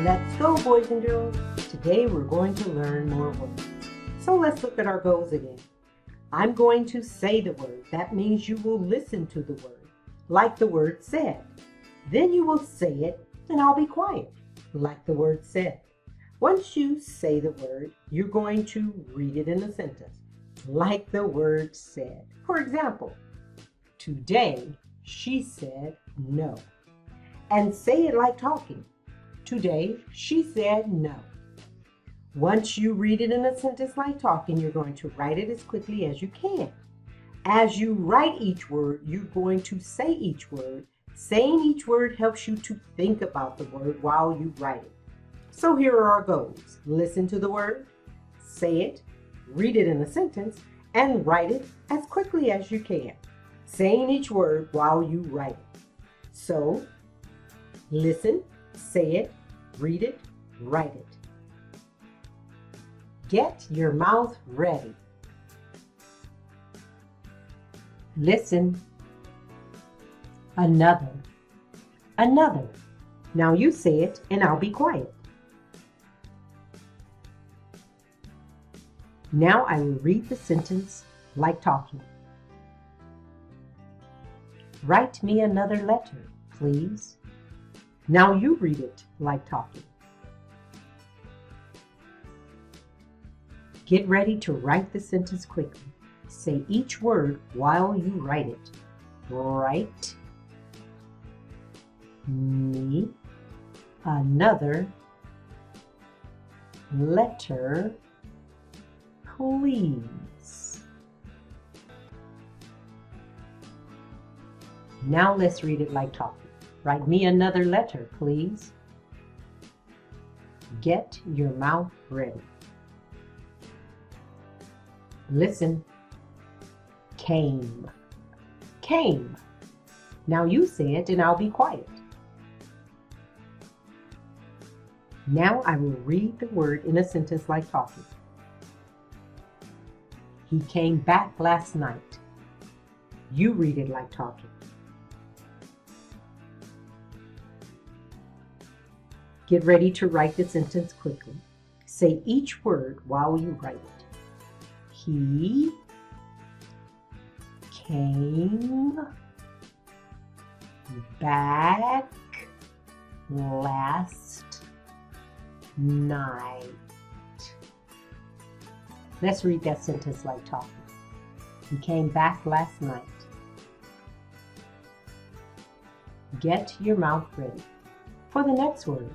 Let's go, boys and girls. Today we're going to learn more words. So let's look at our goals again. I'm going to say the word. That means you will listen to the word, like the word said. Then you will say it, and I'll be quiet, like the word said. Once you say the word, you're going to read it in a sentence, like the word said. For example, today she said no. And say it like talking. Today she said no. Once you read it in a sentence like talking, you're going to write it as quickly as you can. As you write each word, you're going to say each word. Saying each word helps you to think about the word while you write it. So here are our goals. Listen to the word, say it, read it in a sentence, and write it as quickly as you can, saying each word while you write it. So, listen, say it, read it, write it. Get your mouth ready. Listen. Another. Another. Now you say it and I'll be quiet. Now I will read the sentence like talking. Write me another letter, please. Now you read it like talking. Get ready to write the sentence quickly. Say each word while you write it. Write me another letter, please. Now let's read it like talking. Write me another letter, please. Get your mouth ready. Listen. Came. Came. Now you say it and I'll be quiet. Now I will read the word in a sentence like talking. He came back last night. You read it like talking. Get ready to write the sentence quickly. Say each word while you write it. He came back last night. Let's read that sentence like talking. He came back last night. Get your mouth ready for the next word.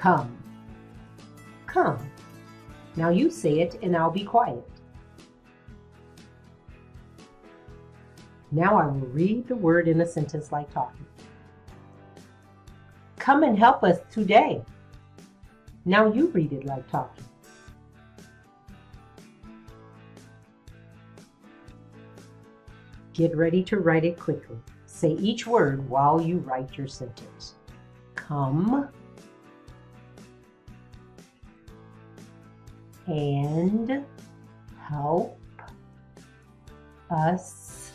Come. Come. Now you say it and I'll be quiet. Now I will read the word in a sentence like talking. Come and help us today. Now you read it like talking. Get ready to write it quickly. Say each word while you write your sentence. Come and help us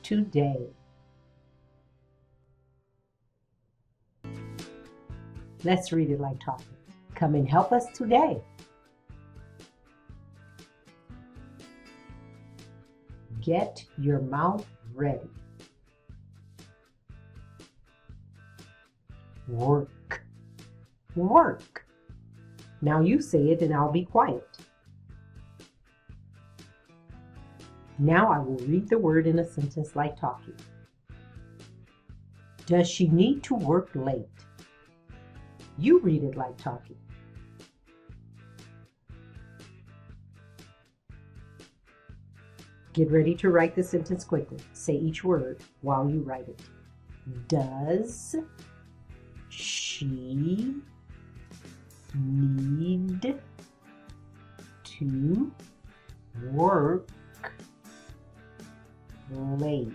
today. Let's read it like talking. Come and help us today. Get your mouth ready. Work. Work. Now you say it and I'll be quiet. Now I will read the word in a sentence like talking. Does she need to work late? You read it like talking. Get ready to write the sentence quickly. Say each word while you write it. Does she need to work late?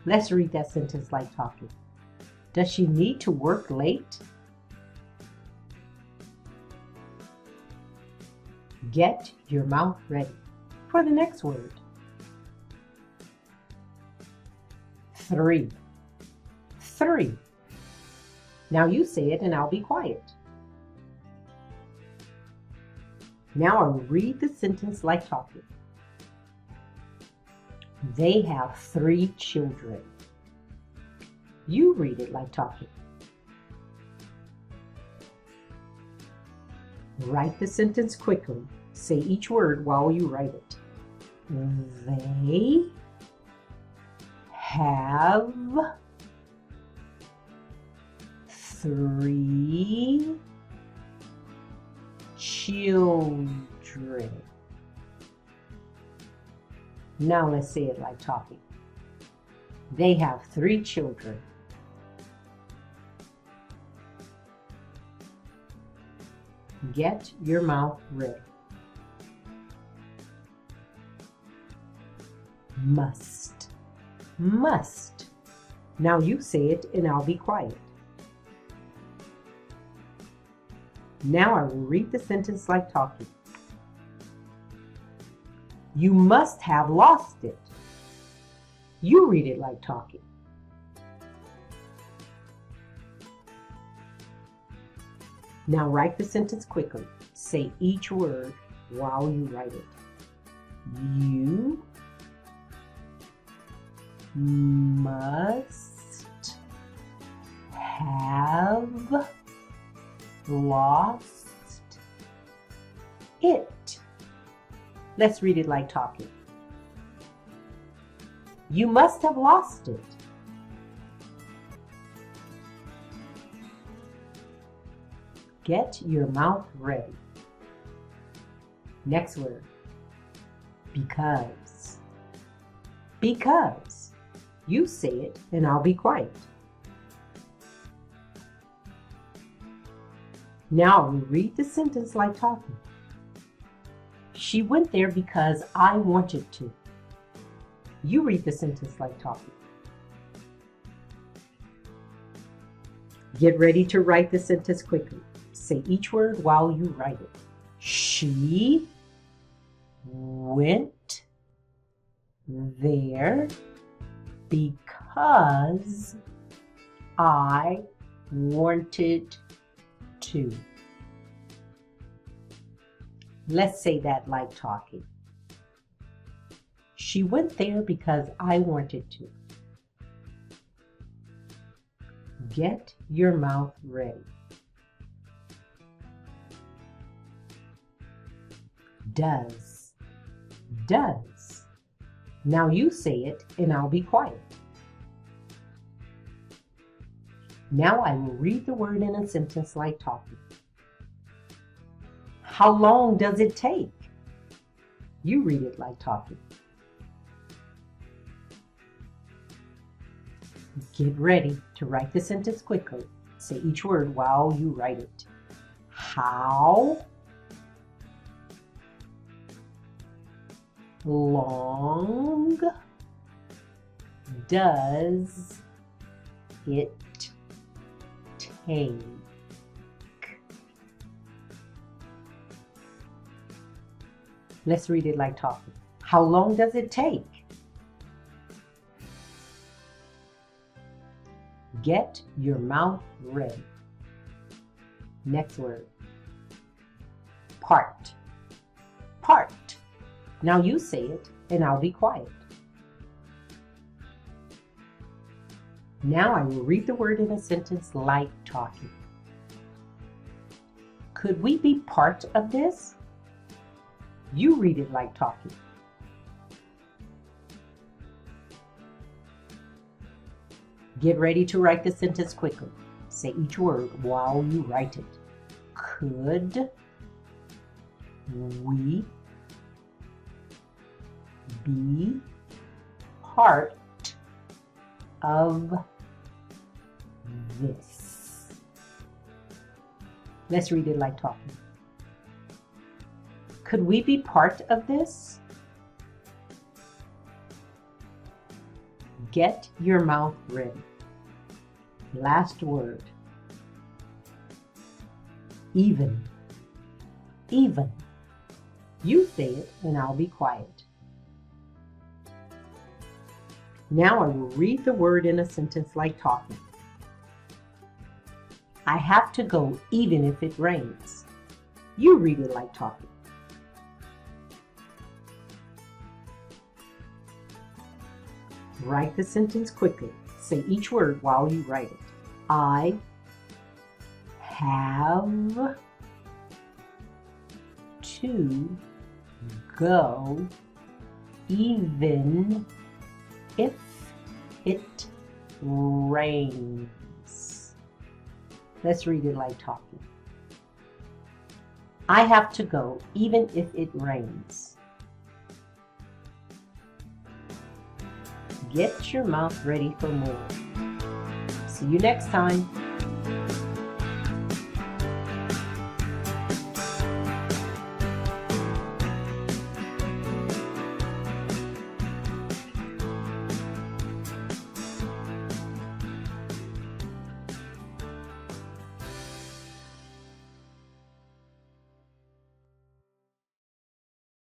Let's read that sentence like talking. Does she need to work late? Get your mouth ready for the next word. 3. 3. Now you say it and I'll be quiet. Now I will read the sentence like talking. They have 3 children. You read it like talking. Write the sentence quickly. Say each word while you write it. They have 3 children. Now let's say it like talking. They have 3 children. Get your mouth ready. Must. Must. Now you say it and I'll be quiet. Now I will read the sentence like talking. You must have lost it. You read it like talking. Now write the sentence quickly. Say each word while you write it. You must have lost it. Let's read it like talking. You must have lost it. Get your mouth ready. Next word. Because. Because. You say it and I'll be quiet. Now we read the sentence like talking. She went there because I wanted to. You read the sentence like talking. Get ready to write the sentence quickly. Say each word while you write it. She went there because I wanted to. Let's say that like talking. She went there because I wanted to. Get your mouth ready. Does. Does. Now you say it and I'll be quiet. Now I will read the word in a sentence like talking. How long does it take? You read it like talking. Get ready to write the sentence quickly. Say each word while you write it. How long does it take? Let's read it like talking. How long does it take? Get your mouth ready. Next word. Part. Part. Now you say it and I'll be quiet. Now I will read the word in a sentence like talking. Could we be part of this? You read it like talking. Get ready to write the sentence quickly. Say each word while you write it. Could we be part of this? Let's read it like talking. Could we be part of this? Get your mouth ready. Last word. Even. Even. You say it and I'll be quiet. Now I will read the word in a sentence like talking. I have to go even if it rains. You read it like talking. Write the sentence quickly. Say each word while you write it. I have to go even if it rains. Let's read it like talking. I have to go even if it rains. Get your mouth ready for more. See you next time.